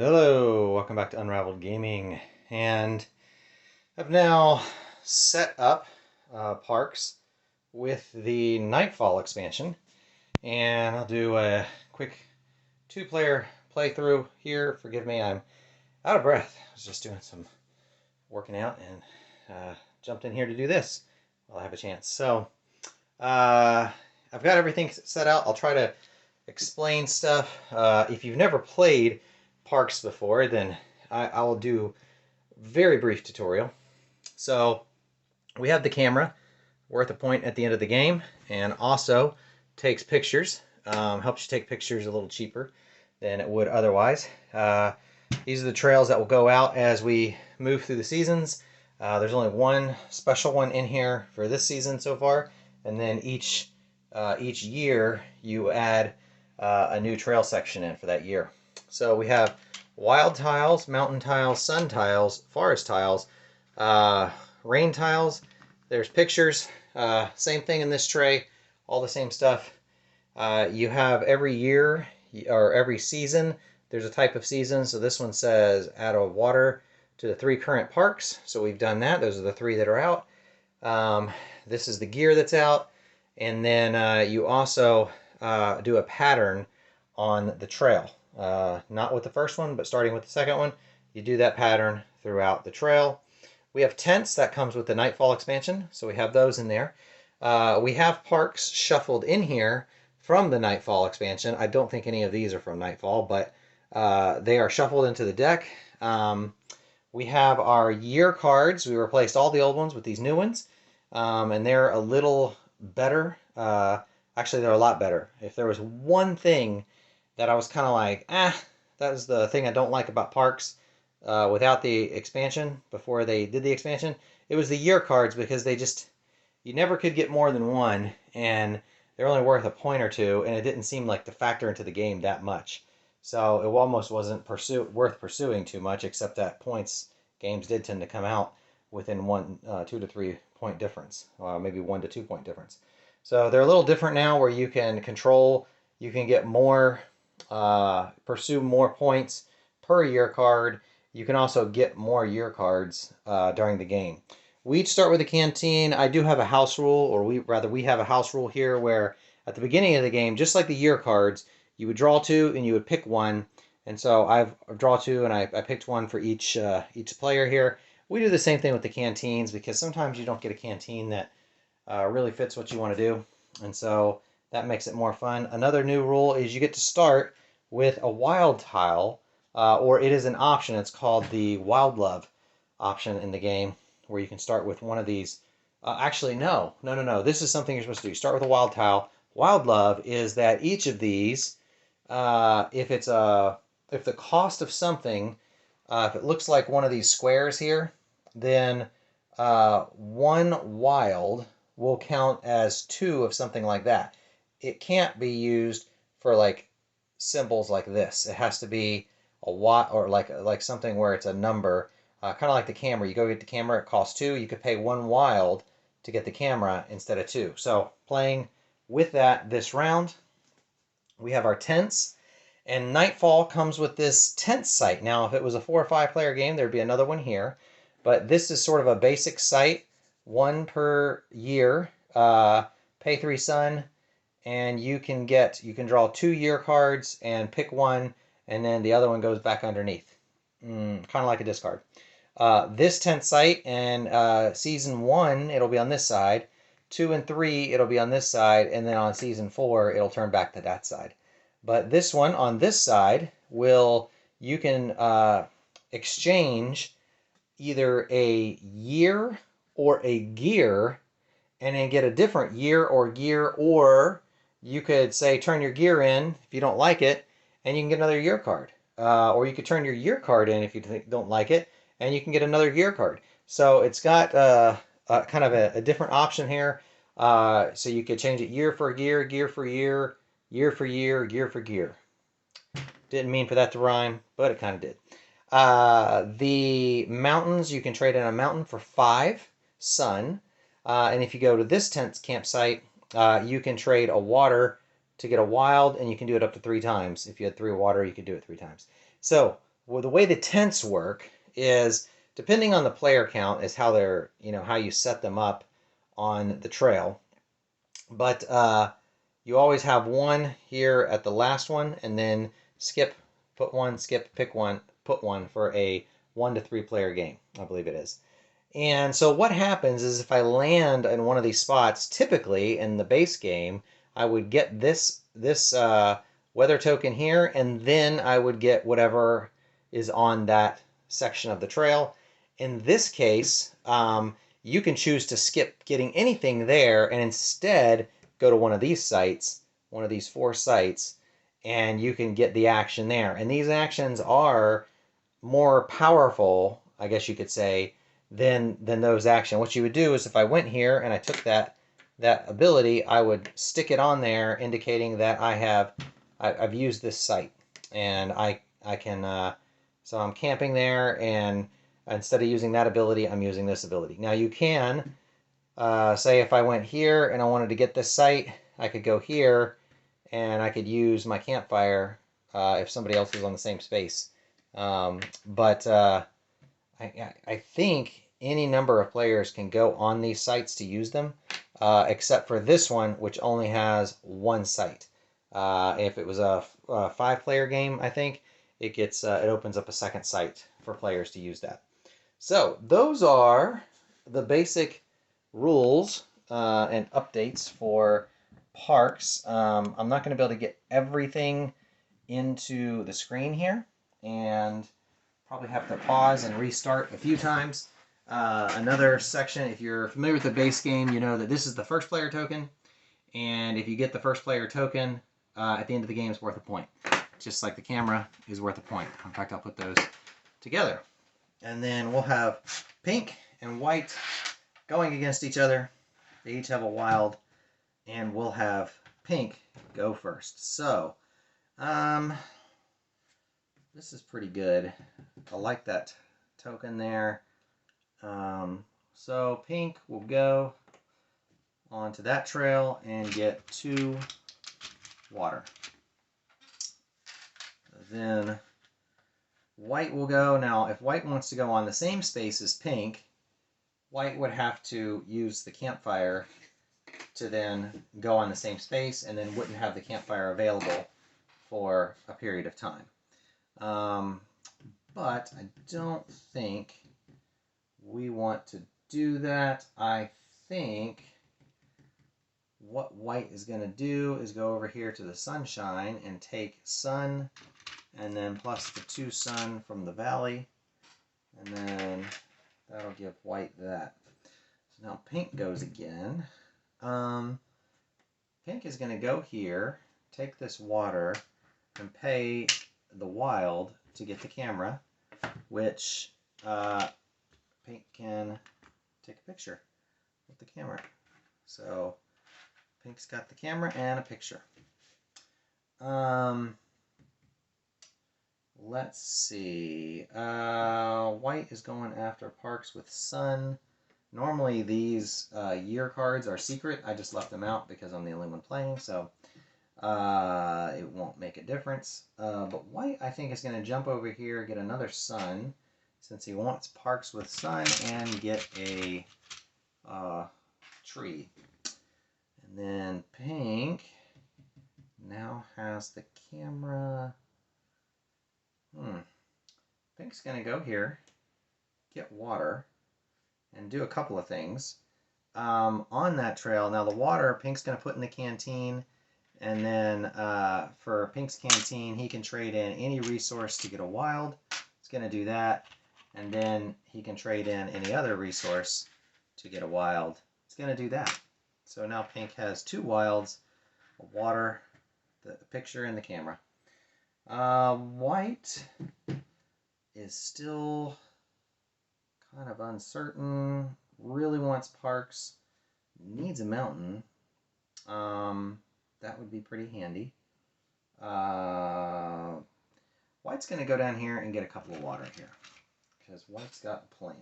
Hello, welcome back to Unraveled Gaming. And I've now set up parks with the Nightfall expansion. And I'll do a quick two-player playthrough here. Forgive me, I'm out of breath. I was just doing some working out and jumped in here to do this while I have a chance. So I've got everything set out. I'll try to explain stuff. If you've never played parks before, then I will do a very brief tutorial. So we have the camera worth a point at the end of the game, and also takes pictures. Helps you take pictures a little cheaper than it would otherwise. These are the trails that will go out as we move through the seasons. There's only one special one in here for this season so far, and then each year you add a new trail section in for that year. So we have wild tiles, mountain tiles, sun tiles, forest tiles, rain tiles. There's pictures. Same thing in this tray. All the same stuff. You have every year or every season. There's a type of season. So this one says add a water to the 3 current parks. So we've done that. Those are the 3 that are out. This is the gear that's out. And then you also do a pattern on the trail. Not with the first one, but starting with the second one, you do that pattern throughout the trail. We have tents that comes with the Nightfall expansion, so we have those in there. We have parks shuffled in here from the Nightfall expansion. I don't think any of these are from Nightfall, but they are shuffled into the deck. We have our year cards. We replaced all the old ones with these new ones, and they're a little better. Actually, they're a lot better. If there was one thing that I was kind of like, that was the thing I don't like about parks without the expansion, before they did the expansion, it was the year cards, because you never could get more than one, and they're only worth a point or two, and it didn't seem like to factor into the game that much. So it almost wasn't worth pursuing too much, except that points games did tend to come out within 2 to 3 point difference, maybe 1 to 2 point difference. So they're a little different now, where you can get more, pursue more points per year card. You can also get more year cards during the game. We each start with a canteen. I do have a house rule, or we have a house rule here, where at the beginning of the game, just like the year cards, you would draw 2 and you would pick one. And so I've draw 2 and I picked one for each player here. We do the same thing with the canteens, because sometimes you don't get a canteen that really fits what you want to do. And so that makes it more fun. Another new rule is you get to start with a wild tile, or it is an option. It's called the Wild Love option in the game, where you can start with one of these. Actually, no. This is something you're supposed to do. Start with a wild tile. Wild Love is that each of these, if the cost of something, if it looks like one of these squares here, then 1 wild will count as 2 of something like that. It can't be used for like symbols like this. It has to be a watt, or like something where it's a number, kind of like the camera. You go get the camera, it costs 2. You could pay 1 wild to get the camera instead of 2. So playing with that this round, we have our tents, and Nightfall comes with this tent site. Now, if it was a 4 or 5 player game, there'd be another one here, but this is sort of a basic site, 1 per year. Pay 3 sun, and you can draw 2 year cards and pick one, and then the other one goes back underneath, kind of like a discard. This tent site, and season 1 it'll be on this side, 2 and 3 it'll be on this side, and then on season 4 it'll turn back to that side. But this one on this side you can exchange either a year or a gear, and then get a different year or gear, or you could say turn your gear in if you don't like it, and you can get another year card. Or you could turn your year card in if you don't like it, and you can get another year card. So it's got kind of a different option here. So you could change it year for gear, gear for year, year for year, gear for gear. Didn't mean for that to rhyme, but it kind of did. The mountains, you can trade in a mountain for 5 sun. And if you go to this tent campsite, you can trade a water to get a wild, and you can do it up to 3 times. If you had 3 water, you could do it 3 times. So well, the way the tents work is depending on the player count is how they're, how you set them up on the trail. But you always have one here at the last one, and then skip, put one, skip, pick one, put one for a 1 to 3 player game, I believe it is. And so what happens is if I land in one of these spots, typically in the base game, I would get this weather token here, and then I would get whatever is on that section of the trail. In this case, you can choose to skip getting anything there and instead go to one of these sites, one of these 4 sites, and you can get the action there. And these actions are more powerful, I guess you could say, than those actions. What you would do is if I went here and I took that ability, I would stick it on there, indicating that I've used this site, and I can. So I'm camping there, and instead of using that ability, I'm using this ability. Now you can say if I went here and I wanted to get this site, I could go here, and I could use my campfire if somebody else is on the same space. But I think any number of players can go on these sites to use them, except for this one, which only has one site. If it was a 5-player game, I think it opens up a second site for players to use that. So those are the basic rules and updates for parks. I'm not going to be able to get everything into the screen here, and probably have to pause and restart a few times. Another section, if you're familiar with the base game, you know that this is the first player token, and if you get the first player token at the end of the game, it's worth a point. Just like the camera is worth a point. In fact, I'll put those together. And then we'll have pink and white going against each other. They each have a wild, and we'll have pink go first. So, this is pretty good. I like that token there. So pink will go onto that trail and get 2 water. Then white will go. Now, if white wants to go on the same space as pink, white would have to use the campfire to then go on the same space, and then wouldn't have the campfire available for a period of time. But I don't think we want to do that. I think what white is going to do is go over here to the sunshine and take sun, and then plus the 2 sun from the valley, and then that'll give white that. So now pink goes again. Pink is going to go here, take this water, and pay the wild to get the camera, which pink can take a picture with the camera. So pink's got the camera and a picture. Let's see. White is going after parks with sun. Normally these year cards are secret. I just left them out because I'm the only one playing, so it won't make a difference. But white, I think, is going to jump over here, get another sun, since he wants parks with sun, and get a tree. And then pink now has the camera. Pink's going to go here, get water, and do a couple of things. On that trail, now the water, Pink's going to put in the canteen, and then for Pink's canteen, he can trade in any resource to get a wild. It's going to do that, and then he can trade in any other resource to get a wild. It's going to do that. So now Pink has 2 wilds, a water, the picture, and the camera. White is still kind of uncertain, really wants parks, needs a mountain. That would be pretty handy. White's going to go down here and get a couple of water here, because White's got a plan.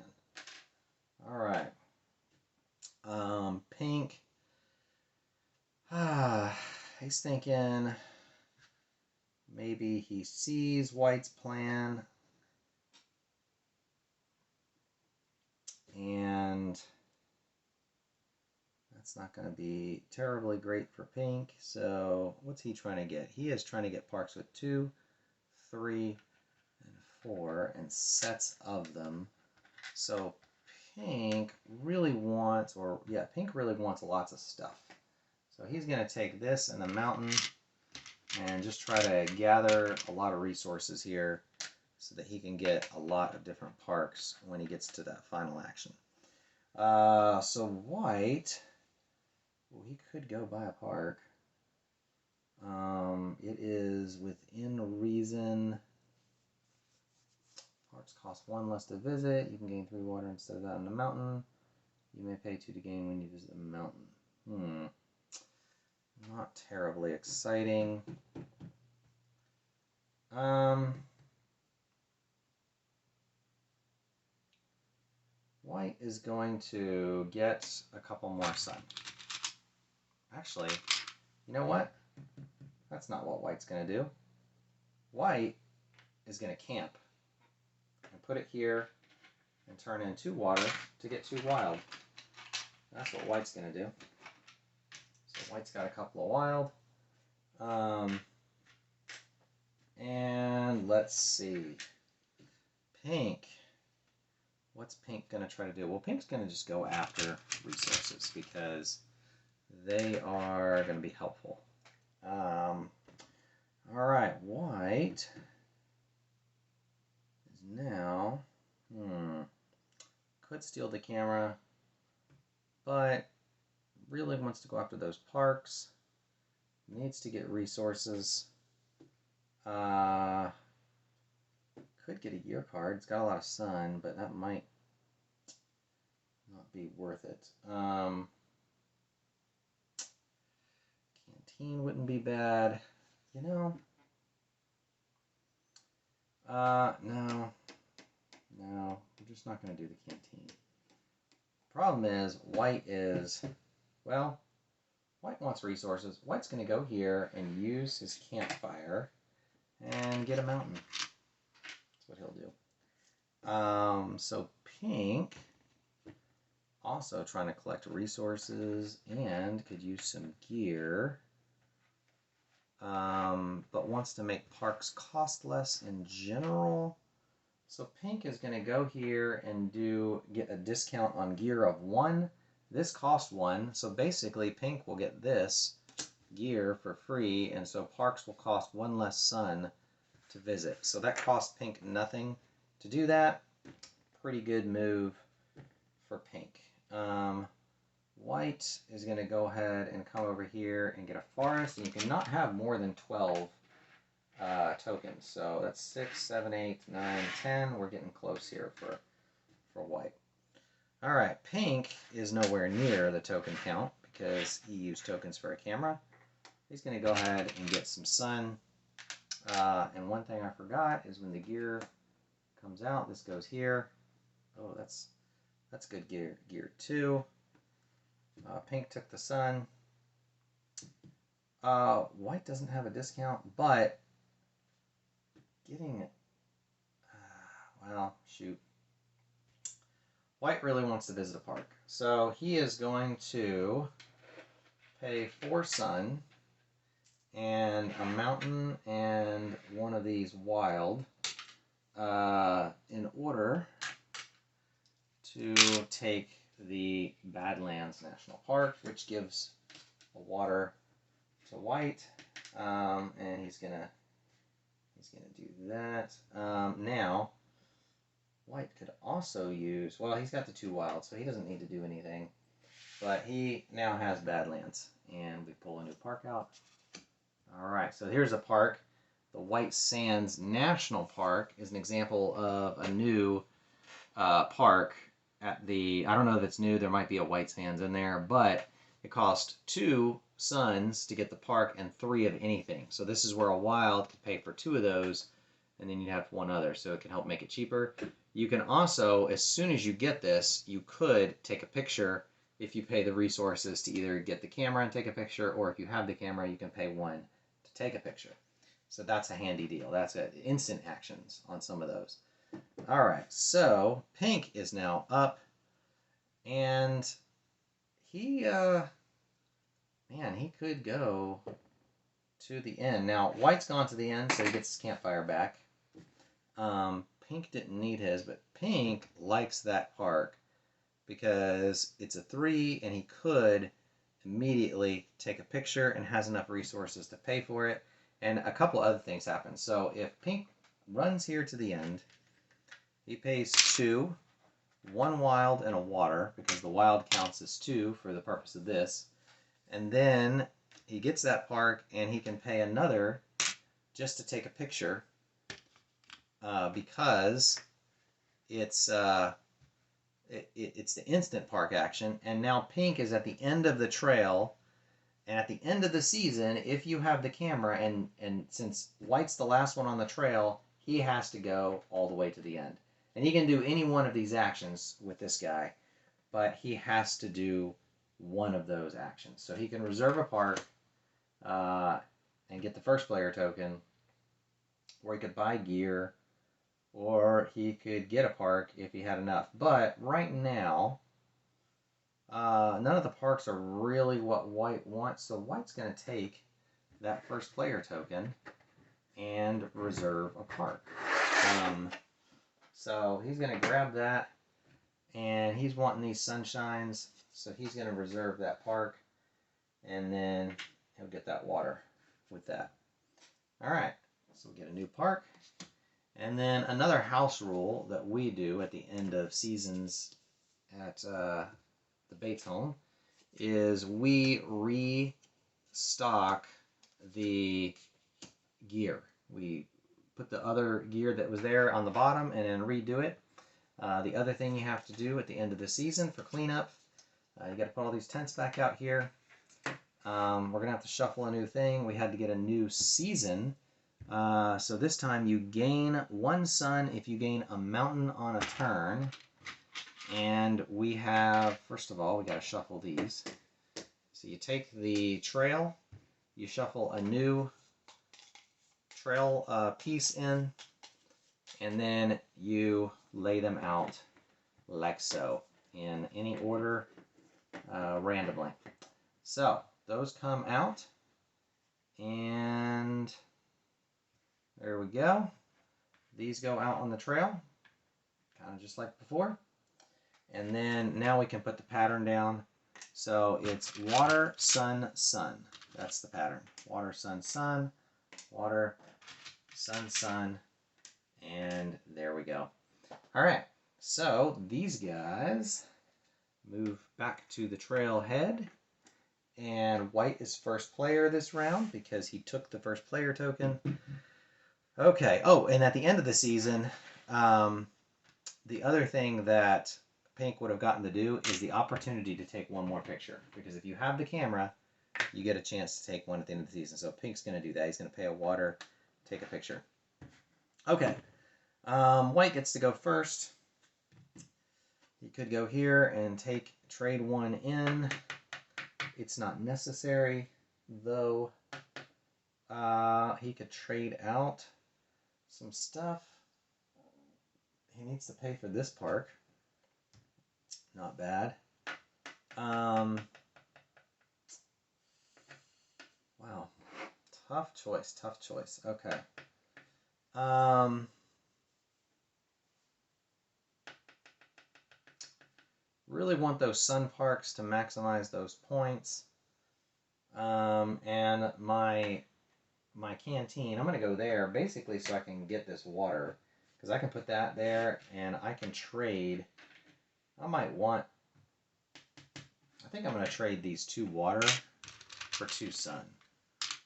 Alright. Pink. He's thinking maybe he sees White's plan and that's not going to be terribly great for pink. So what's he trying to get? He is trying to get parks with 2, 3, and 4, and sets of them. So pink really wants, pink really wants lots of stuff. So he's going to take this and the mountain and just try to gather a lot of resources here so that he can get a lot of different parks when he gets to that final action. So white, well, he could go buy a park. It is within reason. Parks cost 1 less to visit. You can gain 3 water instead of that on the mountain. You may pay 2 to gain when you visit the mountain. Not terribly exciting. White is going to get a couple more sun. Actually, you know what? That's not what white's going to do. White is going to camp and put it here and turn in 2 water to get 2 wild. That's what white's going to do. So white's got a couple of wild. And let's see. Pink. What's pink going to try to do? Well, pink's going to just go after resources because they are going to be helpful. All right, white is now, could steal the camera, but really wants to go after those parks, needs to get resources, could get a year card. It's got a lot of sun, but that might not be worth it. Canteen wouldn't be bad. You know, no, we're just not going to do the canteen. Problem is, white wants resources. White's going to go here and use his campfire and get a mountain. That's what he'll do. So pink, also trying to collect resources and could use some gear. But wants to make parks cost less in general. So pink is going to go here and get a discount on gear of 1. This costs 1, so basically pink will get this gear for free, and so parks will cost 1 less sun to visit. So that costs pink nothing to do that. Pretty good move for pink. White is going to go ahead and come over here and get a forest, and you cannot have more than 12 tokens. So that's 6, 7, 8, 9, 10. We're getting close here for white. All right, pink is nowhere near the token count because he used tokens for a camera. He's going to go ahead and get some sun. And one thing I forgot is when the gear comes out, this goes here. Oh, that's good gear. Gear 2. Pink took the sun. White doesn't have a discount, but getting well, shoot. White really wants to visit a park, so he is going to pay 4 sun and a mountain and one of these wild in order to take the Badlands National Park, which gives a water to white, and he's gonna do that. Now, white could also use, well, he's got the 2 wild, so he doesn't need to do anything, but he now has Badlands, and we pull a new park out. All right, so here's a park. The White Sands National Park is an example of a new park at the, I don't know if it's new, there might be a White Sands in there, but it cost 2 suns to get the park and 3 of anything. So this is where a wild could pay for 2 of those, and then you'd have 1 other, so it can help make it cheaper. You can also, as soon as you get this, you could take a picture if you pay the resources to either get the camera and take a picture, or if you have the camera, you can pay 1 to take a picture. So that's a handy deal. That's instant actions on some of those. All right, so pink is now up. And he, man, he could go to the end. Now, white's gone to the end, so he gets his campfire back. Pink didn't need his, but pink likes that park because it's a 3 and he could immediately take a picture and has enough resources to pay for it. And a couple other things happen. So if pink runs here to the end, he pays 2, 1 wild and a water, because the wild counts as 2 for the purpose of this. And then he gets that park and he can pay another just to take a picture, because it's it's the instant park action. And now pink is at the end of the trail, and at the end of the season, if you have the camera, and since white's the last one on the trail, he has to go all the way to the end. And he can do any one of these actions with this guy, but he has to do one of those actions. So he can reserve a park and get the first player token, or he could buy gear, or he could get a park if he had enough. But right now, none of the parks are really what white wants, so white's going to take that first player token and reserve a park. So he's going to grab that, and he's wanting these sunshines, so he's going to reserve that park, and then he'll get that water with that. Alright, so we get a new park. And then another house rule that we do at the end of seasons at the Bates home is we restock the gear. We put the other gear that was there on the bottom and then redo it. The other thing you have to do at the end of the season for cleanup, you got to put all these tents back out here. We're going to have to shuffle a new thing. We had to get a new season. So this time you gain 1 sun if you gain a mountain on a turn. And we have, first of all, we got to shuffle these. So you take the trail, you shuffle a new trail piece in, and then you lay them out like so, in any order, randomly. So those come out, and there we go. These go out on the trail, kind of just like before. And then now we can put the pattern down. So it's water, sun, sun. That's the pattern. Water, sun, sun. Water, sun, sun. And there we go. All right. So these guys move back to the trailhead. And white is first player this round because he took the first player token. Okay. Oh, and at the end of the season, the other thing that pink would have gotten to do is the opportunity to take one more picture. Because if you have the camera, you get a chance to take one at the end of the season. So pink's going to do that. He's going to pay a water, take a picture. Okay. White gets to go first. He could go here and trade 1 in. It's not necessary, though. He could trade out some stuff. He needs to pay for this park. Not bad. Wow. Tough choice, tough choice. Okay. Really want those sun parks to maximize those points. And my canteen, I'm going to go there basically so I can get this water. Because I can put that there and I can trade. I think I'm going to trade these 2 water for 2 sun.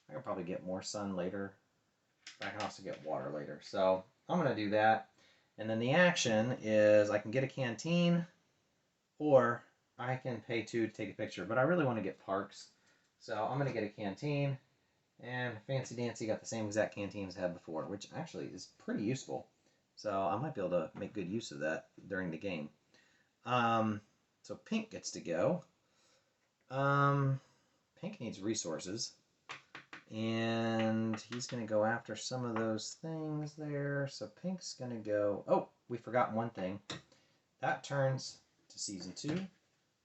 I can probably get more sun later. But I can also get water later. So I'm going to do that. And then the action is I can get a canteen, or I can pay 2 to take a picture. But I really want to get parks. So I'm going to get a canteen. And Fancy Dancy got the same exact canteen as I had before, which actually is pretty useful. So I might be able to make good use of that during the game. So pink gets to go. Pink needs resources. And he's going to go after some of those things there. So pink's going to go... Oh, we forgot one thing. That turns to season 2.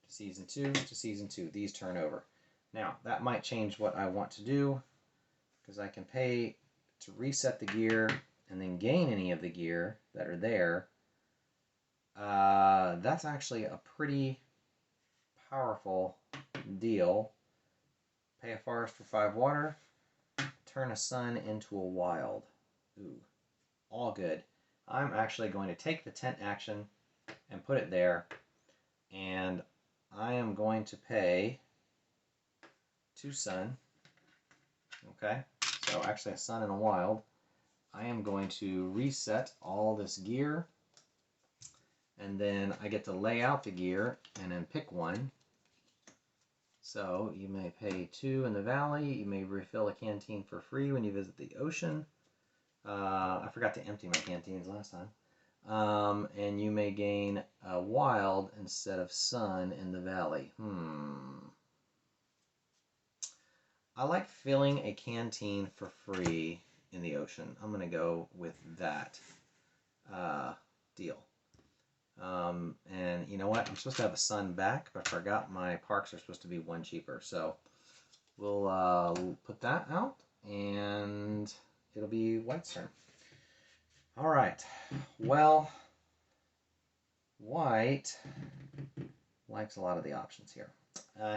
Season 2 to Season 2. These turn over. Now, that might change what I want to do, because I can pay to reset the gear and then gain any of the gear that are there. That's actually a pretty powerful deal. Pay a forest for 5 water, turn a sun into a wild. Ooh, all good. I'm actually going to take the tent action and put it there, and I am going to pay 2 sun. Okay, so actually a sun and a wild. I am going to reset all this gear, and then I get to lay out the gear and then pick one. So you may pay 2 in the valley. You may refill a canteen for free when you visit the ocean. I forgot to empty my canteens last time. And you may gain a wild instead of sun in the valley. I like filling a canteen for free in the ocean. I'm going to go with that deal. And you know what? I'm supposed to have a sun back, but I forgot my parks are supposed to be 1 cheaper. So we'll put that out, and it'll be White's turn. All right. Well, White likes a lot of the options here.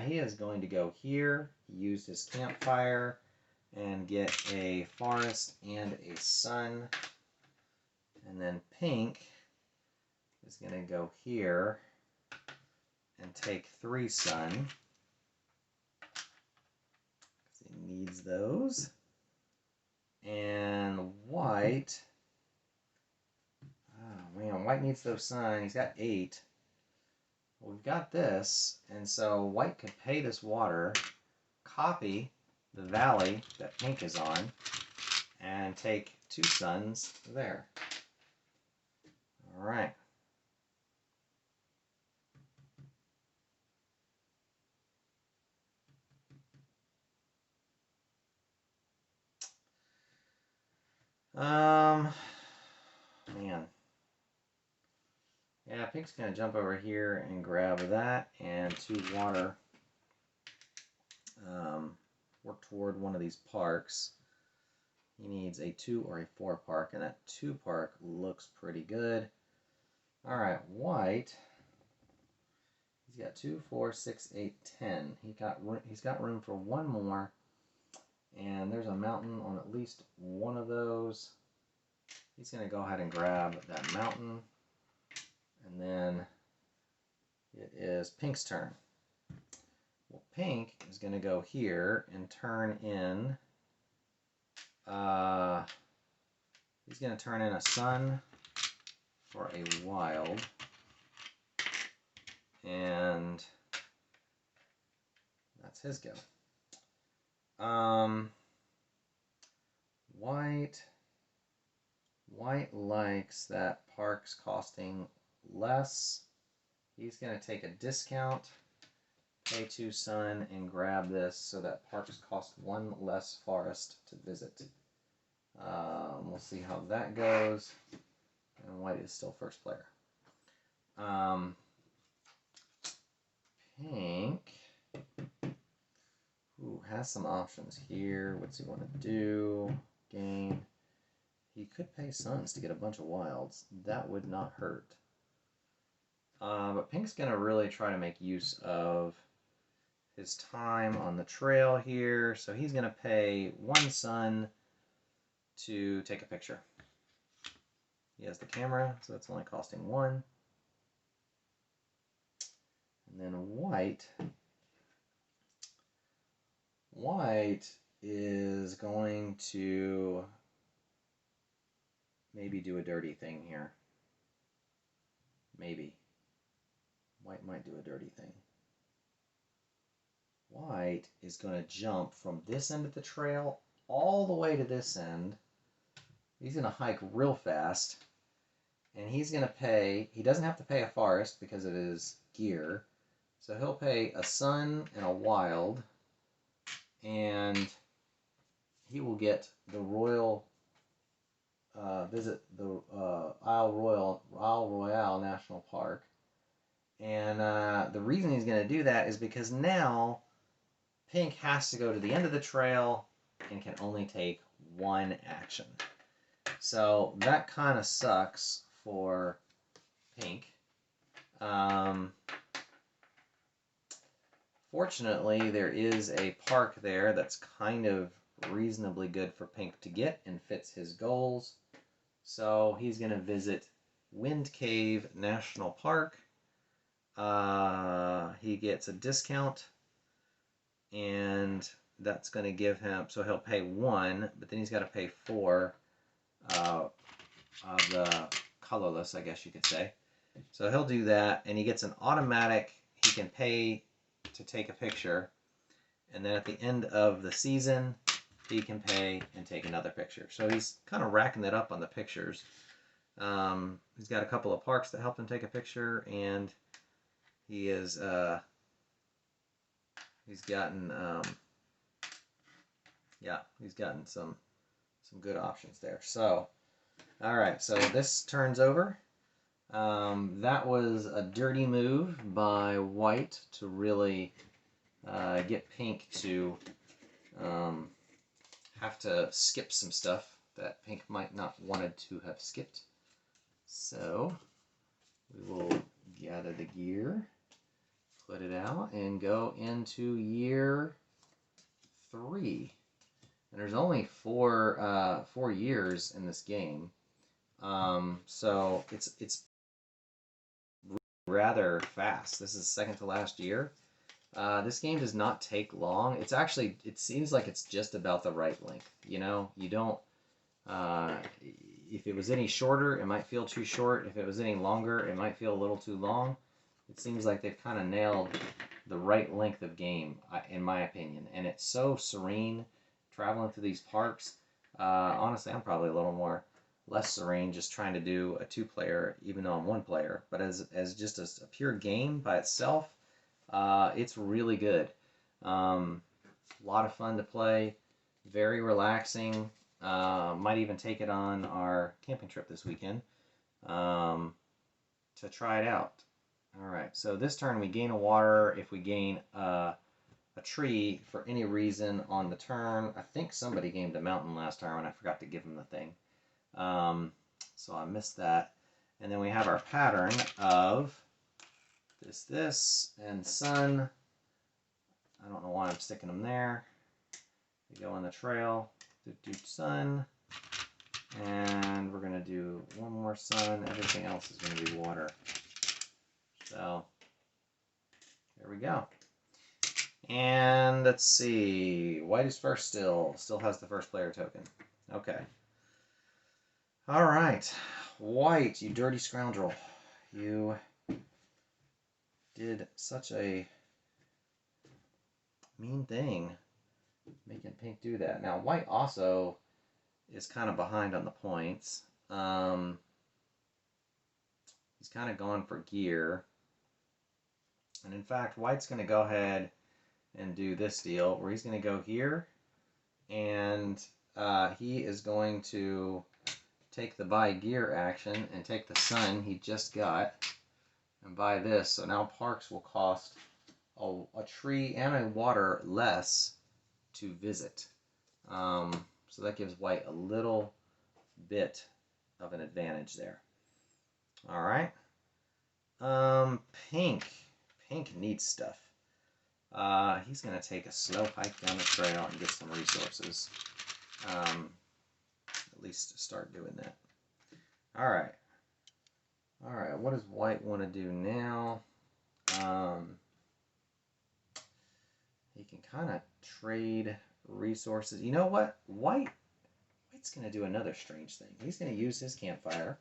He is going to go here, use his campfire, and get a forest and a sun. And then Pink is going to go here and take 3 sun, because he needs those. And White, oh man, White needs those sun. He's got 8. Well, we've got this, and so White could pay this water, copy the valley that Pink is on, and take 2 suns there. All right. Man. Yeah, Pink's going to jump over here and grab that and 2 water. Work toward one of these parks. He needs a 2 or a 4 park, and that 2 park looks pretty good. All right, White. He's got 2, 4, 6, 8, 10. He's got room for 1 more, and there's a mountain on at least one of those. He's going to go ahead and grab that mountain, and then it is Pink's turn. Well, Pink is going to go here and turn in. He's going to turn in a sun for a wild, and that's his go. White likes that park's costing less. He's going to take a discount, pay 2 sun, and grab this so that parks cost 1 less forest to visit. We'll see how that goes. And White is still first player. Pink has some options here. What's he want to do? Gain. He could pay suns to get a bunch of wilds. That would not hurt. But Pink's going to really try to make use of his time on the trail here. So he's going to pay 1 sun to take a picture. He has the camera, so that's only costing 1. And then White is going to maybe do a dirty thing here. Maybe. White might do a dirty thing. White is going to jump from this end of the trail all the way to this end. He's going to hike real fast. And he's going to pay, he doesn't have to pay a forest because of his gear. So he'll pay a sun and a wild. And he will get the royal, visit the Isle Royale National Park. And the reason he's going to do that is because now Pink has to go to the end of the trail and can only take one action. So that kind of sucks for Pink. Fortunately, there is a park there that's kind of reasonably good for Pink to get and fits his goals. So he's going to visit Wind Cave National Park. He gets a discount, and that's going to give him, so he'll pay 1, but then he's got to pay 4 of the colorless, I guess you could say. So he'll do that, and he gets an automatic, he can pay to take a picture, and then at the end of the season, he can pay and take another picture. So he's kind of racking it up on the pictures. He's got a couple of parks that helped him take a picture, and he is he's gotten he's gotten some good options there. So all right, so this turns over. That was a dirty move by White to really get Pink to have to skip some stuff that Pink might not wanted to have skipped. So we will gather the gear, put it out, and go into year 3. And there's only 4 years in this game, so it's rather fast. This is second to last year. This game does not take long. It's actually, it seems like it's just about the right length. You know, you don't, if it was any shorter, it might feel too short. If it was any longer, it might feel a little too long. It seems like they've kind of nailed the right length of game, in my opinion. And it's so serene traveling through these parks. Honestly, I'm probably a little less serene just trying to do a 2-player, even though I'm 1-player. But as just a pure game by itself, it's really good. A lot of fun to play, very relaxing. Might even take it on our camping trip this weekend to try it out. All right, so this turn we gain a water if we gain a tree for any reason on the turn. I think somebody gained a mountain last time and I forgot to give them the thing. So I missed that. And then we have our pattern of this, and sun. I don't know why I'm sticking them there. We go on the trail, do sun, and we're going to do one more sun. Everything else is going to be water. So there we go. And let's see, White is first still has the first player token. Okay. All right, White, you dirty scoundrel. You did such a mean thing making Pink do that. Now, White also is kind of behind on the points. He's kind of going for gear. And in fact, White's going to go ahead and do this deal where he's going to go here, and he is going to take the buy gear action and take the sun he just got and buy this. So now parks will cost a tree and a water less to visit. So that gives White a little bit of an advantage there. All right. Pink needs stuff. He's going to take a slow hike down the trail and get some resources. At least start doing that. All right. All right, what does White want to do now? He can kind of trade resources. You know what? White's going to do another strange thing. He's going to use his campfire,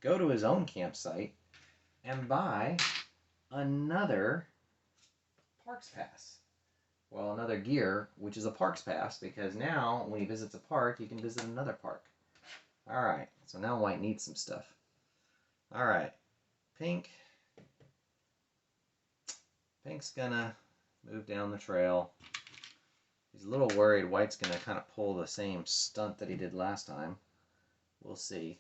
go to his own campsite, and buy another Parks Pass. Well, another gear, which is a Parks Pass, because now when he visits a park, he can visit another park. All right, so now White needs some stuff. All right, Pink's gonna move down the trail. He's a little worried White's gonna kind of pull the same stunt that he did last time. We'll see.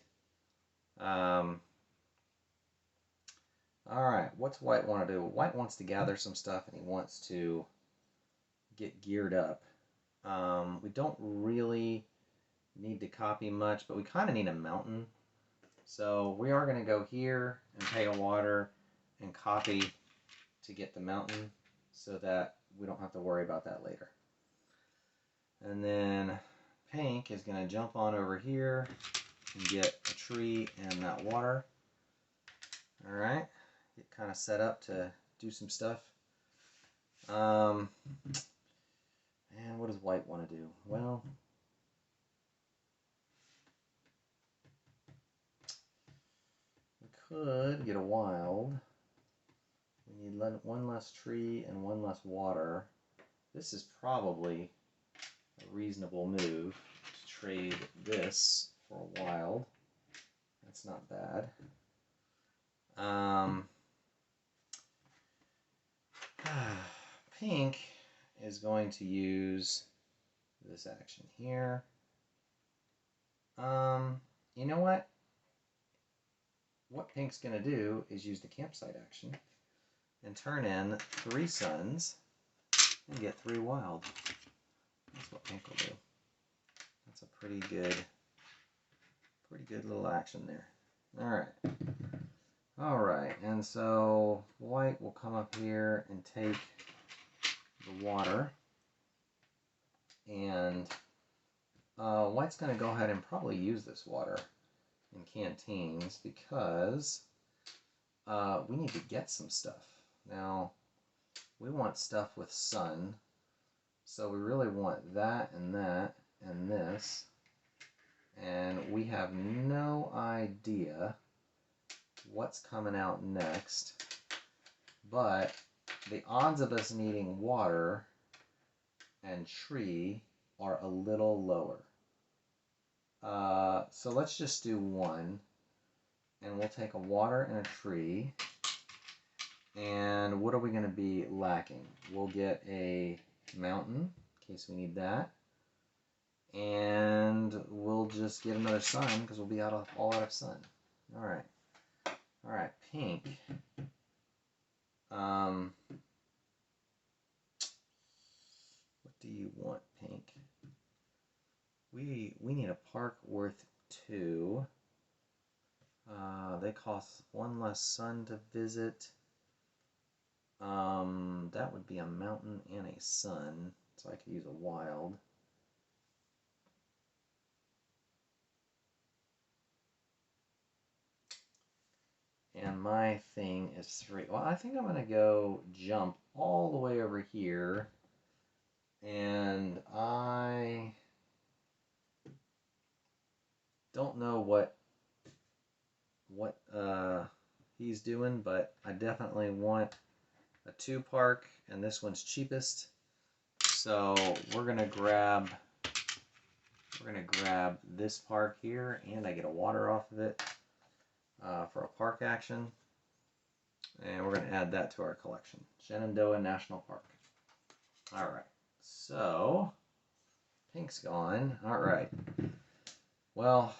All right, what's White want to do? White wants to gather some stuff and he wants to get geared up. We don't really need to copy much, but we kind of need a mountain. So we are going to go here and pay a water and copy to get the mountain so that we don't have to worry about that later. And then Pink is going to jump on over here and get a tree and that water. All right, get kind of set up to do some stuff. And what does White want to do? Well, we could get a wild. We need one less tree and one less water. This is probably a reasonable move to trade this for a wild. That's not bad. Pink is going to use this action here. You know what? What Pink's going to do is use the campsite action and turn in 3 suns and get 3 wild. That's what Pink will do. That's a pretty good little action there. Alright, and so White will come up here and take the water. And White's going to go ahead and probably use this water in canteens because we need to get some stuff. Now, we want stuff with sun, so we really want that and this, and we have no idea what's coming out next, but the odds of us needing water and tree are a little lower. So let's just do 1, and we'll take a water and a tree. And what are we going to be lacking? We'll get a mountain, in case we need that. And we'll just get another sun, because we'll be all out of sun. Alright. Alright, Pink. What do you want, Pink? We need a park worth 2. They cost 1 less sun to visit. That would be a mountain and a sun, so I could use a wild. And my thing is 3. Well, I think I'm going to go jump all the way over here. And I don't know what he's doing, but I definitely want a 2 park, and this one's cheapest. So we're gonna grab this park here, and I get a water off of it for a park action, and we're gonna add that to our collection. Shenandoah National Park. All right, so Pink's gone. All right. Well,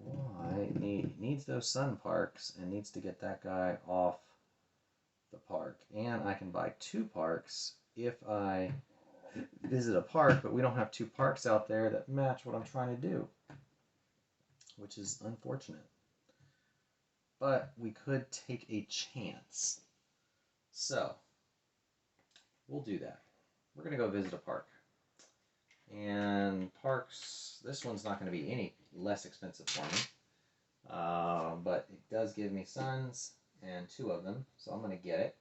White needs those sun parks and needs to get that guy off the park. And I can buy 2 parks if I visit a park, but we don't have 2 parks out there that match what I'm trying to do, which is unfortunate. But we could take a chance. So, we'll do that. We're going to go visit a park. And parks, this one's not going to be any less expensive for me. But it does give me suns, and 2 of them, so I'm going to get it.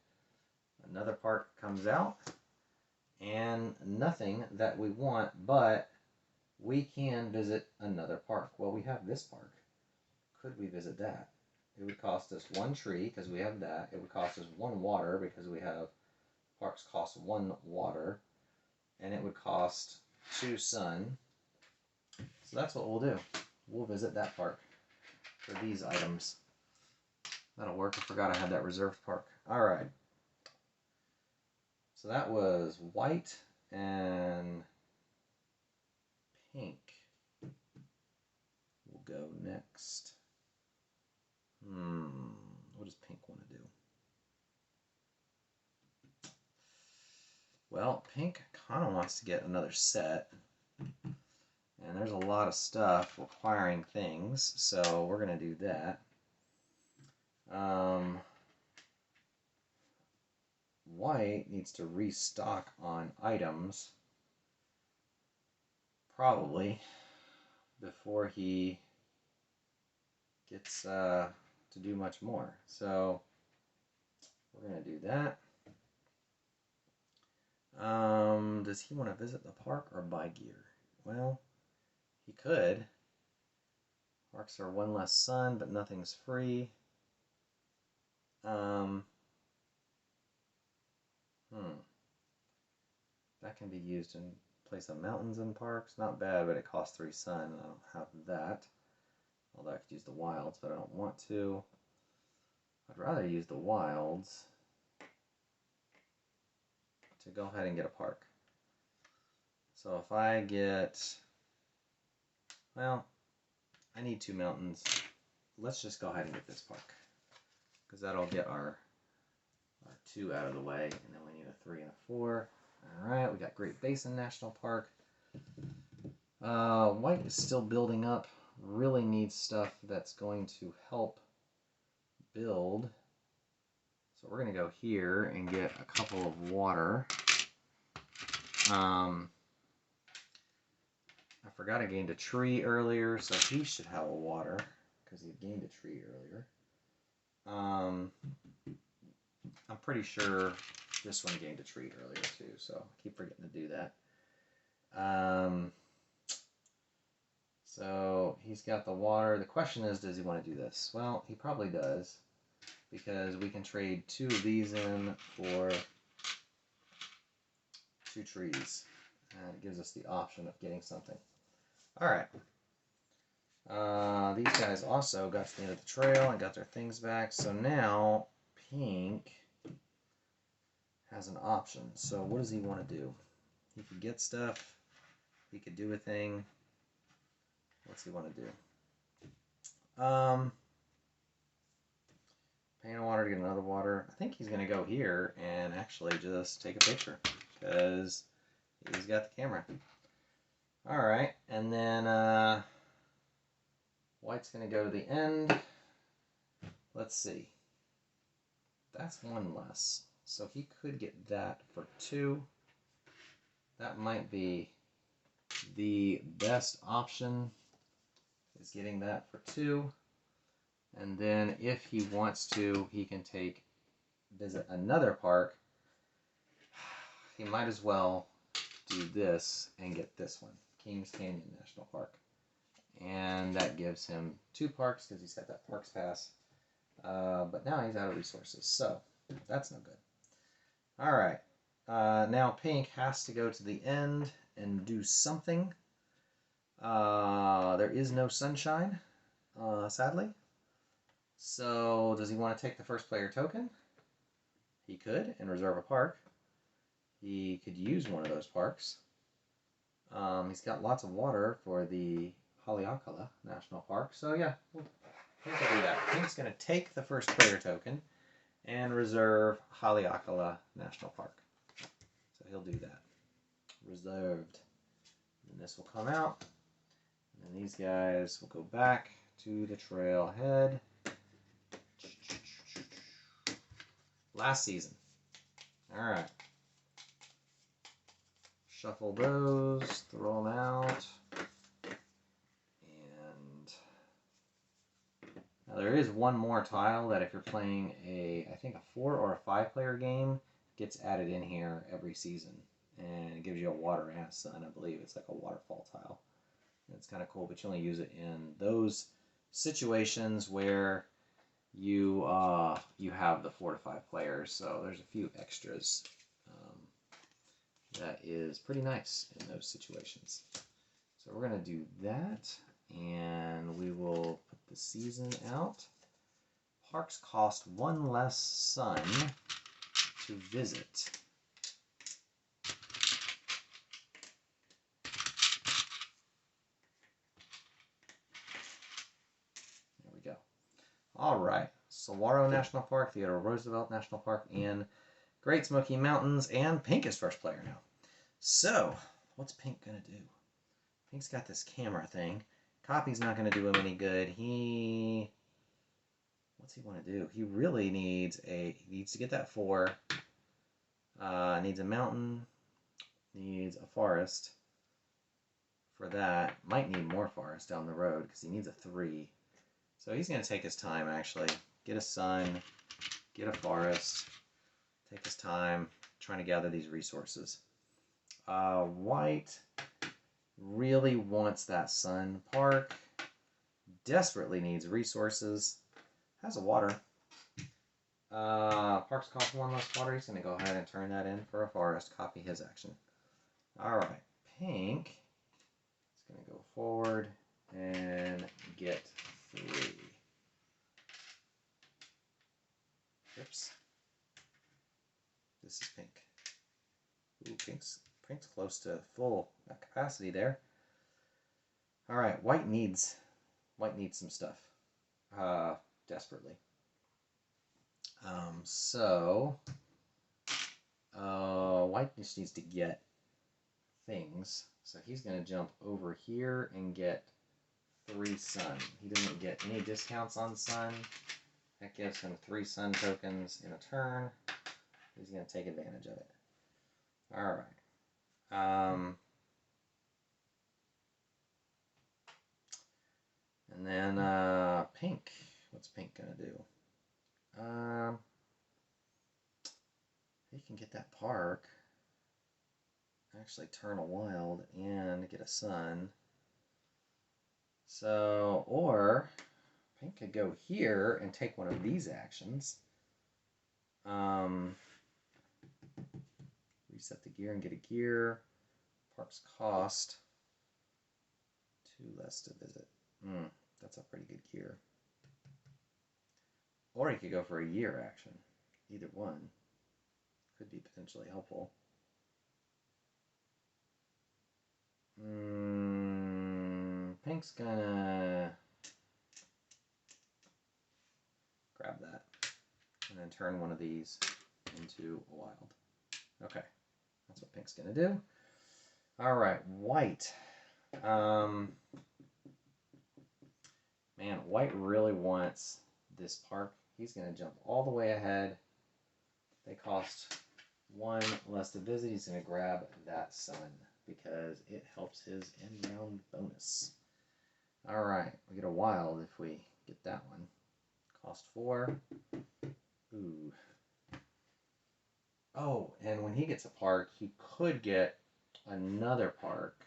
Another park comes out, and nothing that we want, but we can visit another park. Well, we have this park. Could we visit that? It would cost us 1 tree, because we have that. It would cost us 1 water, because we have parks cost 1 water. And it would cost 2 sun. So that's what we'll do. We'll visit that park for these items. That'll work. I forgot I had that reserved park. Alright. So that was White and Pink. We'll go next. What does pink want to do? Well, pink kind of wants to get another set. And there's a lot of stuff requiring things, so we're going to do that. White needs to restock on items, probably, before he gets to do much more. So we're going to do that. Does he want to visit the park or buy gear? Well, he could. Parks are one less sun, but nothing's free. That can be used in place of mountains and parks. Not bad, but it costs 3 sun. I don't have that. Although I could use the wilds, but I don't want to. I'd rather use the wilds to go ahead and get a park. So if I get, well, I need 2 mountains. Let's just go ahead and get this park, because that'll get our 2 out of the way, and then we need a 3 and a 4. Alright, we got Great Basin National Park. White is still building up. Really needs stuff that's going to help build. So we're going to go here and get a couple of water. I forgot I gained a tree earlier, so he should have a water, because he gained a tree earlier. I'm pretty sure this one gained a tree earlier too, so I keep forgetting to do that. So he's got the water. The question is, does he want to do this? Well, he probably does, because we can trade 2 of these in for 2 trees. And it gives us the option of getting something. Alright. These guys also got to the end of the trail and got their things back. So now pink has an option. So what does he want to do? He could get stuff. He could do a thing. What's he want to do? Paying a water to get another water. I think he's going to go here and actually just take a picture, because he's got the camera. Alright, and then white's going to go to the end. Let's see. That's 1 less. So he could get that for 2. That might be the best option, is getting that for 2. And then if he wants to, he can visit another park. He might as well do this and get this one, Kings Canyon National Park. And that gives him 2 parks, because he's got that Parks Pass. But now he's out of resources, so that's no good. Alright, now pink has to go to the end and do something. There is no sunshine, sadly. So does he want to take the first player token? He could, and reserve a park. He could use one of those parks. He's got lots of water for the Haleakala National Park. So yeah, we'll do that. Pink's going to take the first player token and reserve Haleakala National Park. So he'll do that. Reserved. And this will come out. And then these guys will go back to the trailhead. Last season. Alright. Shuffle those, throw them out. And now there is one more tile that if you're playing I think a 4 or a 5 player game, gets added in here every season. And it gives you a water and a sun, I believe. It's like a waterfall tile. And it's kind of cool, but you only use it in those situations where you have the 4 to 5 players. So there's a few extras. That is pretty nice in those situations. So we're going to do that, and we will put the season out. Parks cost 1 less sun to visit. There we go. All right. Saguaro National Park, Theodore Roosevelt National Park, and Great Smoky Mountains, and Pink is first player now. So, what's Pink going to do? Pink's got this camera thing. Copy's not going to do him any good. What's he want to do? He really needs to get that 4. Needs a mountain. Needs a forest. For that, might need more forest down the road because he needs a 3. So he's going to take his time, actually. Get a sun, get a forest, take his time trying to gather these resources. White really wants that sun. Park desperately needs resources. Has a water. Park's cost 1 less water. He's going to go ahead and turn that in for a forest. Copy his action. Alright, Pink is going to go forward and get 3. Oops. This is Pink. Ooh, Pink's close to full capacity there. Alright, White needs some stuff. Desperately. White just needs to get things. So he's going to jump over here and get 3 sun. He doesn't get any discounts on sun. That gives him 3 sun tokens in a turn. He's going to take advantage of it. Alright. And then Pink. What's Pink going to do? He can get that park. Actually turn a wild and get a sun. So, or Pink could go here and take one of these actions. Reset the gear and get a gear. Park's cost 2 less to visit. That's a pretty good gear. Or he could go for a year action. Either one could be potentially helpful. Pink's gonna grab that and then turn one of these into a wild. Okay, that's what Pink's gonna do. All right, White. Man, White really wants this park. He's gonna jump all the way ahead. They cost 1 less to visit. He's gonna grab that sun because it helps his end round bonus. All right, we get a wild if we get that one. Cost 4. Ooh. Oh, and when he gets a park, he could get another park,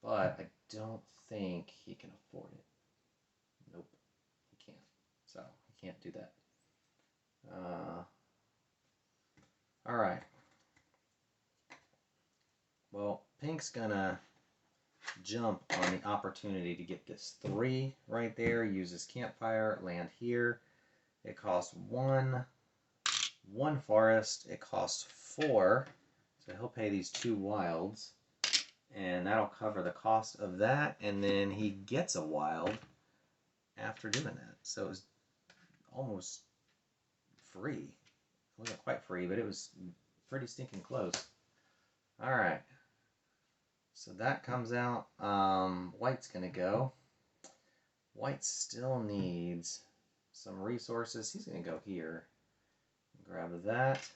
but I don't think he can afford it. Nope, he can't. So he can't do that. All right. Well, Pink's gonna jump on the opportunity to get this 3 right there. Use his campfire, land here. It costs 1 forest. It costs 4. So he'll pay these 2 wilds. And that'll cover the cost of that. And then he gets a wild after doing that. So it was almost free. It wasn't quite free, but it was pretty stinking close. Alright. So that comes out. White's going to go. White still needs some resources. He's going to go here. Grab that.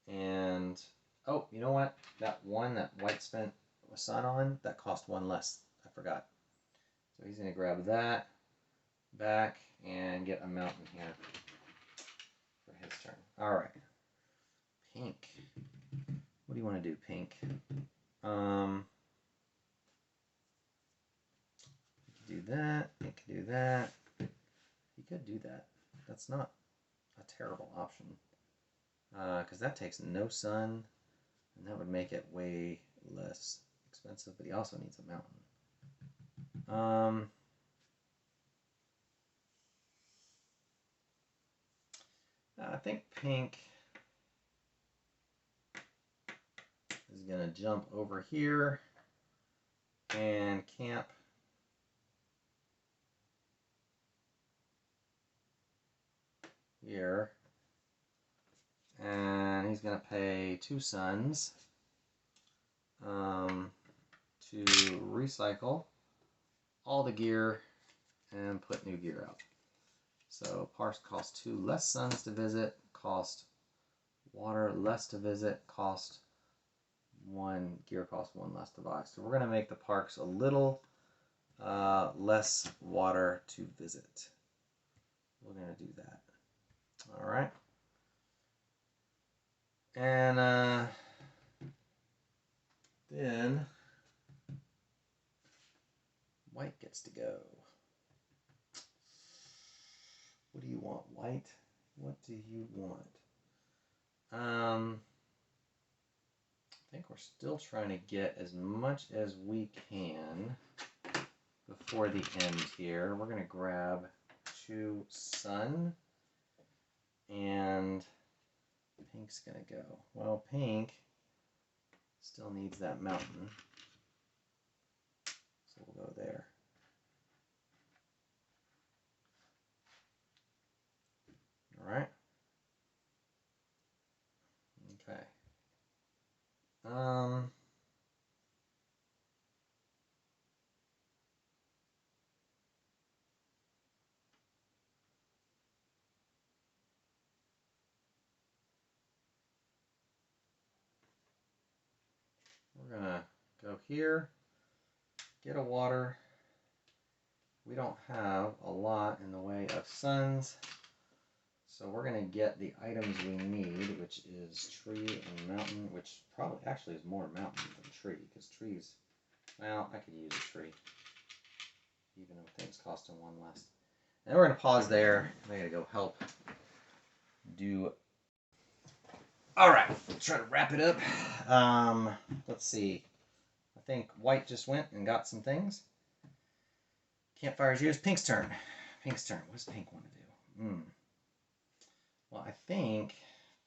And, oh, you know what? That one that White spent a sun on, that cost 1 less. I forgot. So he's going to grab that back and get a mountain here for his turn. Alright. Pink. What do you want to do, Pink? He could do that. He could do that. He could do that. That's not a terrible option. Because that takes no sun, and that would make it way less expensive, but he also needs a mountain. I think Pink is going to jump over here and camp here. And he's going to pay 2 suns to recycle all the gear and put new gear out. So parks cost 2 less suns to visit, cost water less to visit, cost 1 gear, cost 1 less to buy. So we're going to make the parks a little less water to visit. We're going to do that. All right. And then White gets to go. What do you want, White? What do you want? I think we're still trying to get as much as we can before the end here. We're going to grab 2 sun, and Pink's going to go. Well, Pink still needs that mountain, so we'll go there. All right. Okay. We're gonna go here, get a water. We don't have a lot in the way of suns, so we're gonna get the items we need, which is tree and mountain, which probably actually is more mountain than tree, because trees, well, I could use a tree, even though things costing 1 less. And we're gonna pause there. I gotta go help do. All right, let's try to wrap it up. Let's see. I think White just went and got some things. Campfire's used. Pink's turn. Pink's turn. What does Pink want to do? Well, I think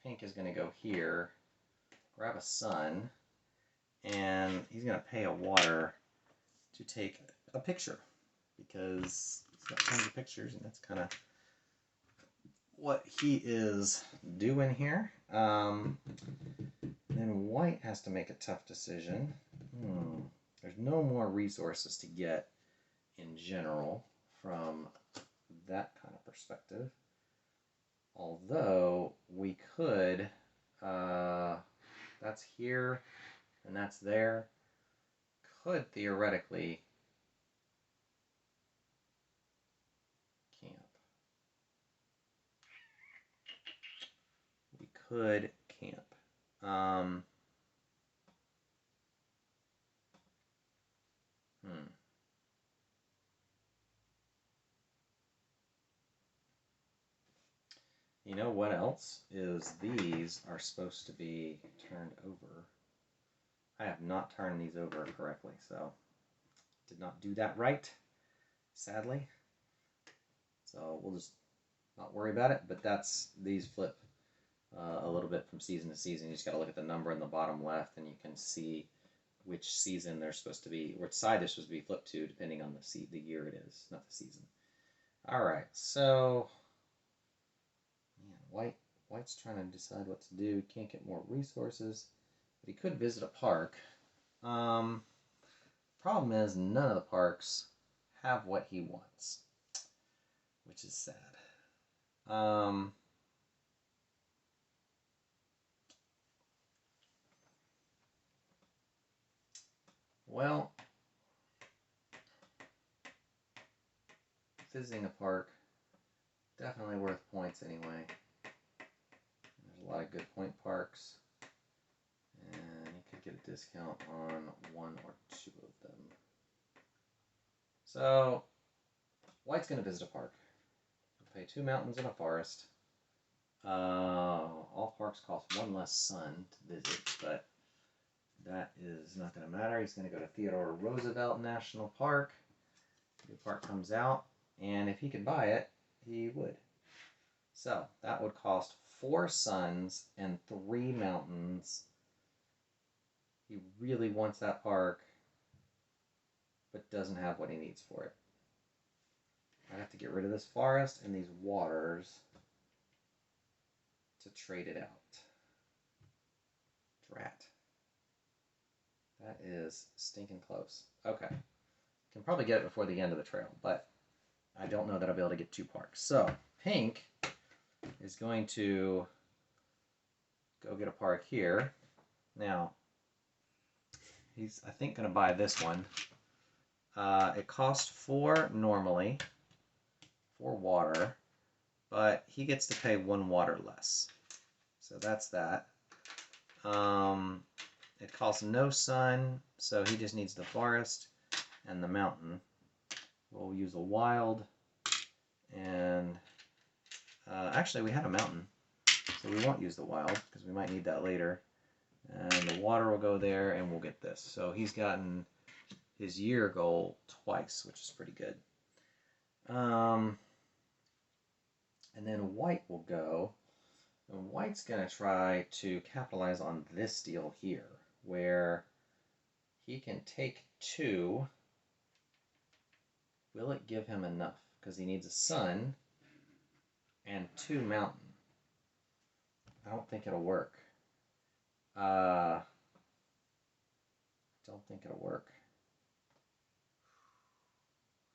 Pink is going to go here, grab a sun, and he's going to pay a water to take a picture, because he's got tons of pictures, and that's kind of what he is doing here. Then White has to make a tough decision. There's no more resources to get in general from that kind of perspective. Although we could, that's here and that's there, could theoretically camp. We could camp. You know what else is these are supposed to be turned over. I have not turned these over correctly, so did not do that right, sadly. So we'll just not worry about it, but these flip a little bit from season to season. You just got to look at the number in the bottom left, and you can see which season they're supposed to be, which side they're supposed to be flipped to, depending on the year it is, not the season. All right, so man, White's trying to decide what to do. Can't get more resources, but he could visit a park. Problem is, none of the parks have what he wants, which is sad. Well, visiting a park, definitely worth points anyway. There's a lot of good point parks, and you could get a discount on 1 or 2 of them. So, White's going to visit a park. He'll pay 2 mountains and a forest. All parks cost 1 less sun to visit, but that is not going to matter. He's going to go to Theodore Roosevelt National Park. The park comes out, and if he could buy it, he would. So that would cost 4 suns and 3 mountains. He really wants that park, but doesn't have what he needs for it. I have to get rid of this forest and these waters. to trade it out. Drat. That is stinking close. Okay. Can probably get it before the end of the trail, but I don't know that I'll be able to get 2 parks. So, pink is going to go get a park here. Now, he's, I think, going to buy this one. It costs 4 normally, 4 water, but he gets to pay 1 water less. So that's that. It costs no sun, so he just needs the forest and the mountain. We'll use a wild, and actually we had a mountain, so we won't use the wild because we might need that later. And the water will go there, and we'll get this. So he's gotten his year goal twice, which is pretty good. And then white will go, and white's going to try to capitalize on this deal here, where he can take 2. Will it give him enough? Because he needs a sun and 2 mountain. I don't think it'll work. Don't think it'll work.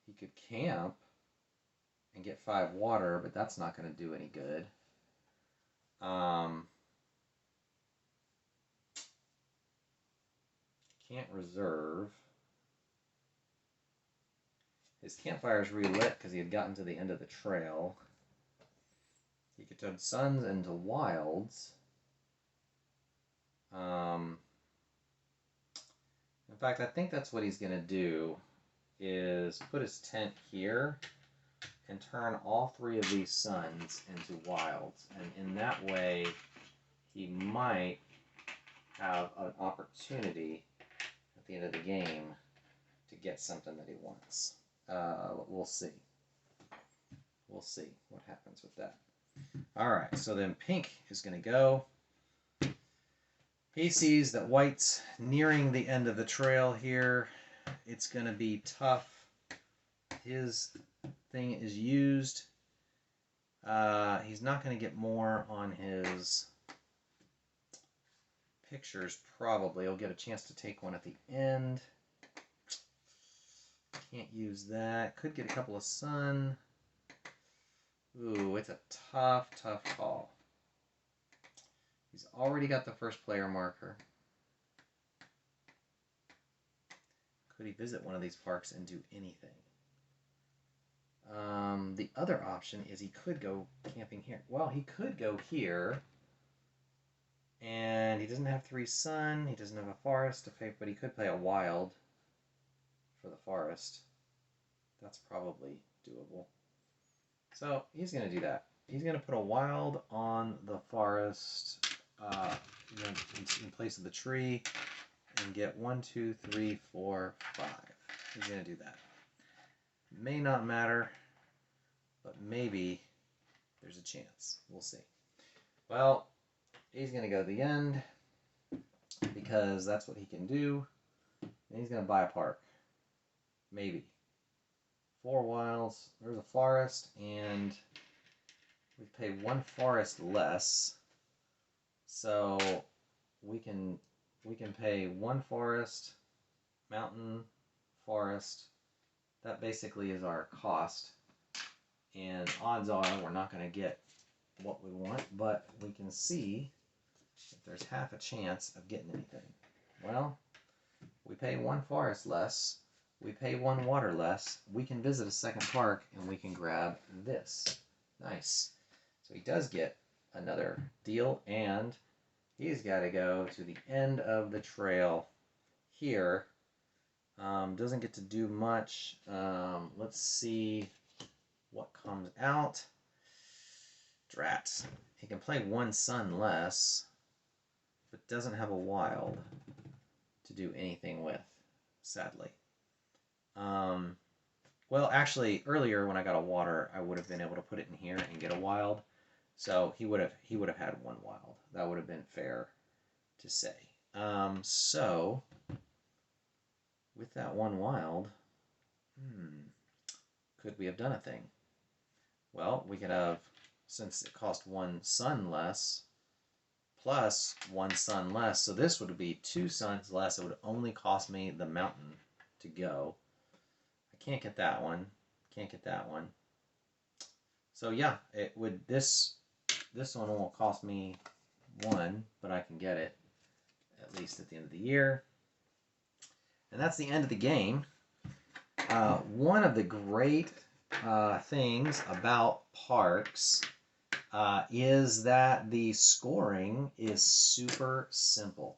He could camp and get 5 water, but that's not going to do any good. Can't reserve. His campfire's relit because he had gotten to the end of the trail. He could turn suns into wilds. In fact, I think that's what he's going to do, is put his tent here and turn all 3 of these suns into wilds. And in that way, he might have an opportunity at the end of the game to get something that he wants. We'll see. We'll see what happens with that. Alright, so then pink is going to go. He sees that white's nearing the end of the trail here. It's going to be tough. His thing is used. He's not going to get more on his pictures, probably. He'll get a chance to take one at the end. Can't use that. Could get a couple of sun. Ooh, it's a tough, tough call. He's already got the first player marker. Could he visit one of these parks and do anything? The other option is he could go camping here. Well, he could go here, and he doesn't have 3 sun. He doesn't have a forest to pay, but he could play a wild for the forest. That's probably doable. So he's going to do that. He's going to put a wild on the forest in place of the tree and get 1, 2, 3, 4, 5. He's going to do that. May not matter, but maybe there's a chance. We'll see. Well, he's going to go to the end because that's what he can do. And he's going to buy a park. Maybe. 4 wilds. There's a forest, and we pay 1 forest less. So we can pay 1 forest, mountain, forest. That basically is our cost. And odds are we're not going to get what we want, but we can see if there's half a chance of getting anything. Well, we pay 1 forest less. We pay 1 water less. We can visit a second park, and we can grab this. Nice. So he does get another deal, and he's got to go to the end of the trail here. Doesn't get to do much. Let's see what comes out. Drats. He can play 1 sun less, but doesn't have a wild to do anything with, sadly. Well, actually, earlier when I got a water, I would have been able to put it in here and get a wild. So he would have had 1 wild. That would have been fair to say. So with that 1 wild, could we have done a thing? Well, we could have since it cost 1 sun less, plus 1 sun less. So this would be 2 suns less. It would only cost me the mountain to go. I can't get that one. Can't get that one. So yeah, it would this one will cost me 1, but I can get it at least at the end of the year. And that's the end of the game. One of the great things about Parks is that the scoring is super simple.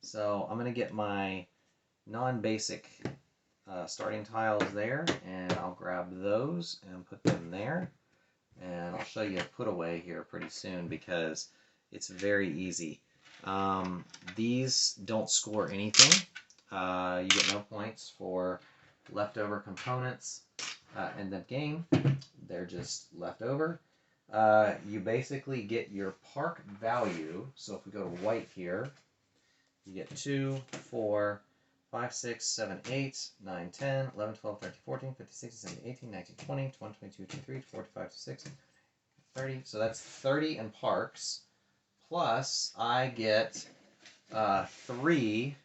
So I'm going to get my non-basic starting tiles there, and I'll grab those and put them there. And I'll show you a put away here pretty soon because it's very easy. These don't score anything. You get no points for leftover components in the game. They're just left over. You basically get your park value. So if we go to white here, you get 2, 4, 5, 6, 7, 8, 9, 10, 11, 12, 13, 14, 15, 16, 17, 18, 19, 20, 21, 22, 23, 24, 25, 26, 30. So that's 30 in Parks. Plus, I get 3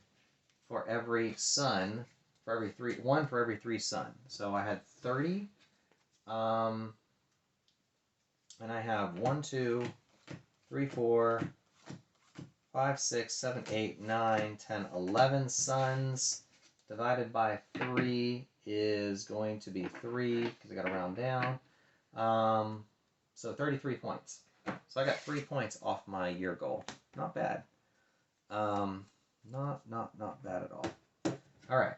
for every sun, for every 3, 1 for every 3 sun. So I had 30. And I have 1, 2, 3, 4, 5, 6, 7, 8, 9, 10, 11 suns. Divided by 3 is going to be 3, because I got to round down. So 33 points. So I got 3 points off my year goal. Not bad. Not bad at all. All right.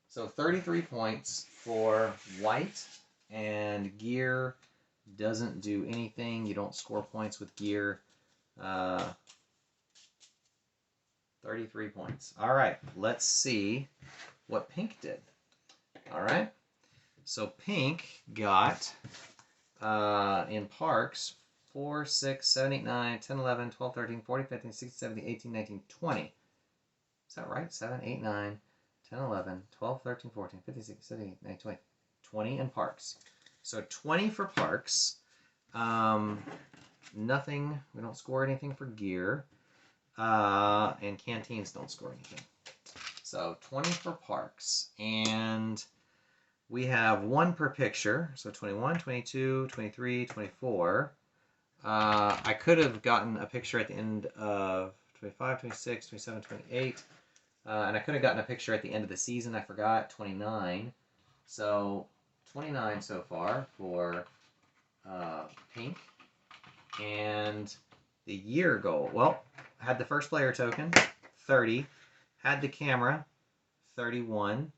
So 33 points for white, and gear doesn't do anything. You don't score points with gear. 33 points. All right, let's see what pink did. All right, so pink got in Parks 4, 6, 7, 8, 9, 10, 11, 12, 13, 14, 15, 16, 17, 18, 19, 20. Is that right? 7, 8, 9, 10, 11, 12, 13, 14, 15, 16, 17, 18, 19, 20. 20 in Parks. So 20 for Parks. Nothing, we don't score anything for gear. And canteens don't score anything. So 20 for Parks. And we have 1 per picture. So 21, 22, 23, 24. I could have gotten a picture at the end of 25, 26, 27, 28. And I could have gotten a picture at the end of the season. I forgot. 29. So 29 so far for pink. And the year goal. Well, had the first player token, 30. Had the camera, 31.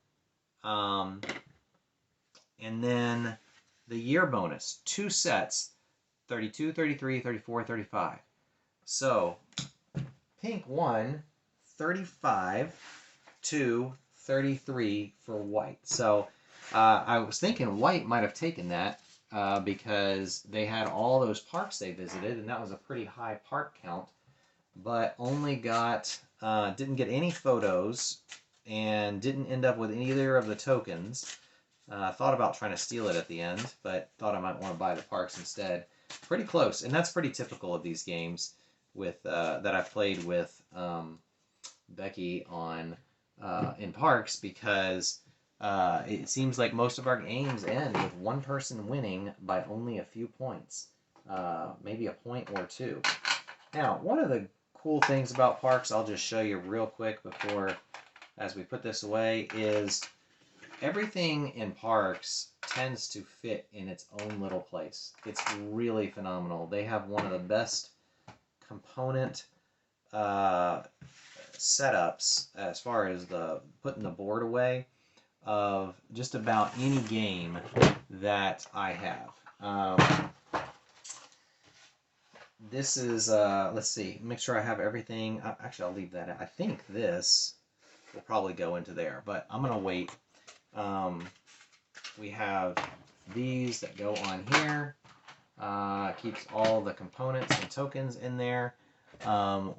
And then the year bonus, 2 sets, 32, 33, 34, 35. So pink won 35 to 33 for white. So I was thinking white might have taken that because they had all those parks they visited, and that was a pretty high park count, but only got, didn't get any photos and didn't end up with either of the tokens. Thought about trying to steal it at the end, but thought I might want to buy the parks instead. Pretty close, and that's pretty typical of these games with that I've played with Becky on in Parks, because it seems like most of our games end with one person winning by only a few points, maybe a point or 2. Now, one of the cool things about Parks, I'll just show you real quick before, as we put this away, is everything in Parks tends to fit in its own little place. It's really phenomenal. They have one of the best component setups as far as the putting the board away of just about any game that I have. This is, let's see, make sure I have everything. Actually, I'll leave that out. I think this will probably go into there, but I'm going to wait. We have these that go on here. Keeps all the components and tokens in there.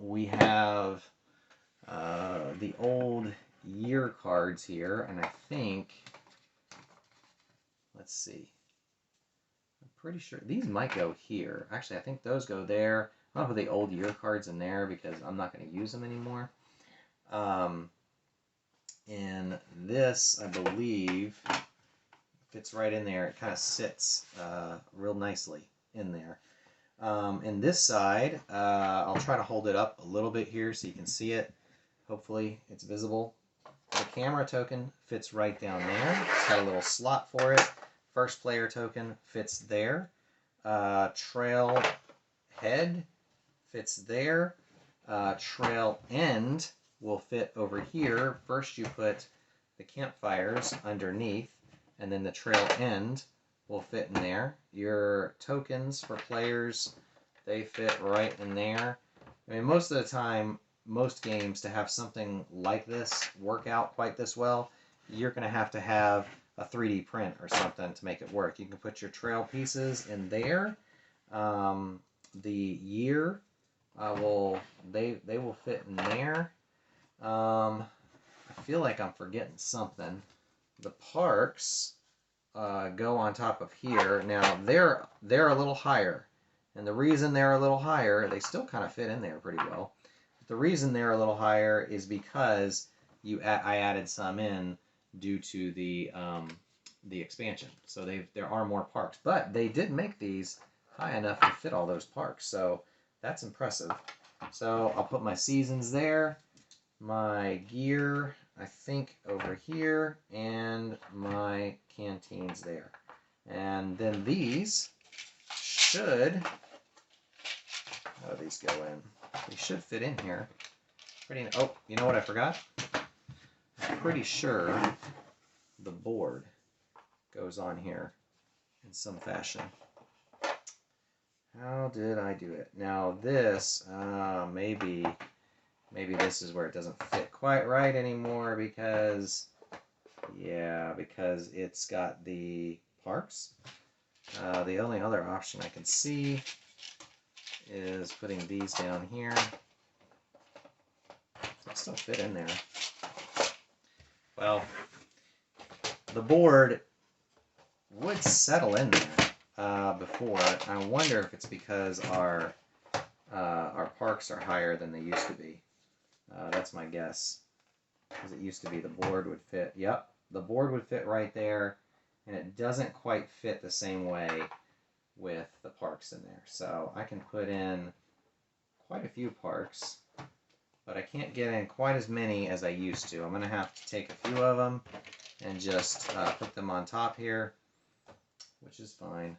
We have the old year cards here, and I think, let's see, pretty sure these might go here. Actually, I think those go there. I'll put the old year cards in there because I'm not going to use them anymore. And this, I believe, fits right in there. It kind of sits real nicely in there. And this side, I'll try to hold it up a little bit here so you can see it. Hopefully it's visible. The camera token fits right down there. It's got a little slot for it. First player token fits there. Trail head fits there. Trail end will fit over here. First you put the campfires underneath, and then the trail end will fit in there. Your tokens for players, they fit right in there. I mean, most of the time, most games, to have something like this work out quite this well, you're going to have a 3D print or something to make it work. You can put your trail pieces in there. The year they will fit in there. I feel like I'm forgetting something. The parks go on top of here. Now they're a little higher, and the reason they're a little higher, they still kind of fit in there pretty well. But the reason they're a little higher is because I added some in due to the expansion. So there are more parks, but they did make these high enough to fit all those parks. So that's impressive. So I'll put my seasons there, my gear, I think, over here, and my canteens there. And then these should, how do these go in? They should fit in here. Oh, you know what I forgot? I'm pretty sure the board goes on here in some fashion. How did I do it? Now this, maybe this is where it doesn't fit quite right anymore because it's got the parks. The only other option I can see is putting these down here. They still fit in there. Well, the board would settle in there before. I wonder if it's because our parks are higher than they used to be. That's my guess. Because it used to be the board would fit. Yep, the board would fit right there, and it doesn't quite fit the same way with the parks in there. So I can put in quite a few parks, but I can't get in quite as many as I used to. I'm going to have to take a few of them and just put them on top here, which is fine.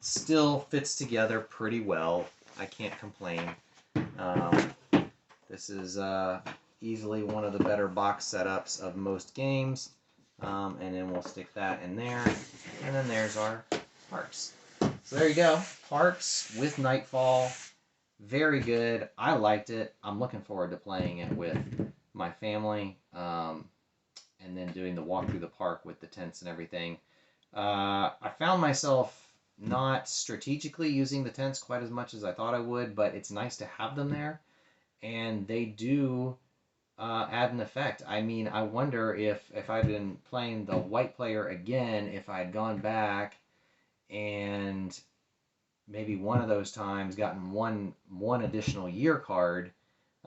Still fits together pretty well. I can't complain. This is easily one of the better box setups of most games. And then we'll stick that in there. And then there's our parks. So there you go. Parks with Nightfall. Very good. I liked it. I'm looking forward to playing it with my family. And then doing the walk through the park with the tents and everything. I found myself not strategically using the tents quite as much as I thought I would, but it's nice to have them there. And they do add an effect. I mean, I wonder if I'd been playing the white player again, if I'd gone back and maybe one of those times gotten one additional year card,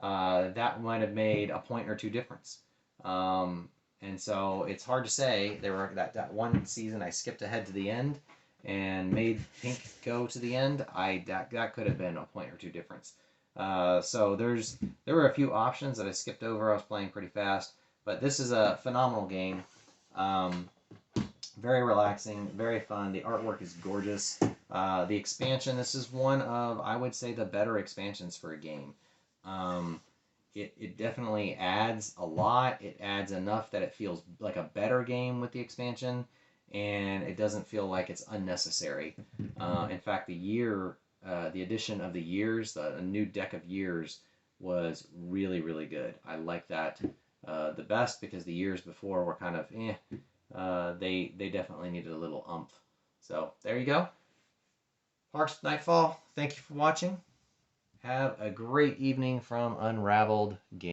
that might have made a point or two difference. And so it's hard to say. There were that one season I skipped ahead to the end and made pink go to the end. That could have been a point or two difference. So there were a few options that I skipped over. I was playing pretty fast, but this is a phenomenal game. Very relaxing, very fun. The artwork is gorgeous. The expansion, this is one of, I would say, the better expansions for a game. It definitely adds a lot. It adds enough that it feels like a better game with the expansion, and it doesn't feel like it's unnecessary. In fact, the addition of the years, the new deck of years, was really, really good. I like that the best because the years before were kind of they definitely needed a little oomph. So there you go. Parks Nightfall. Thank you for watching. Have a great evening from Unraveled Games.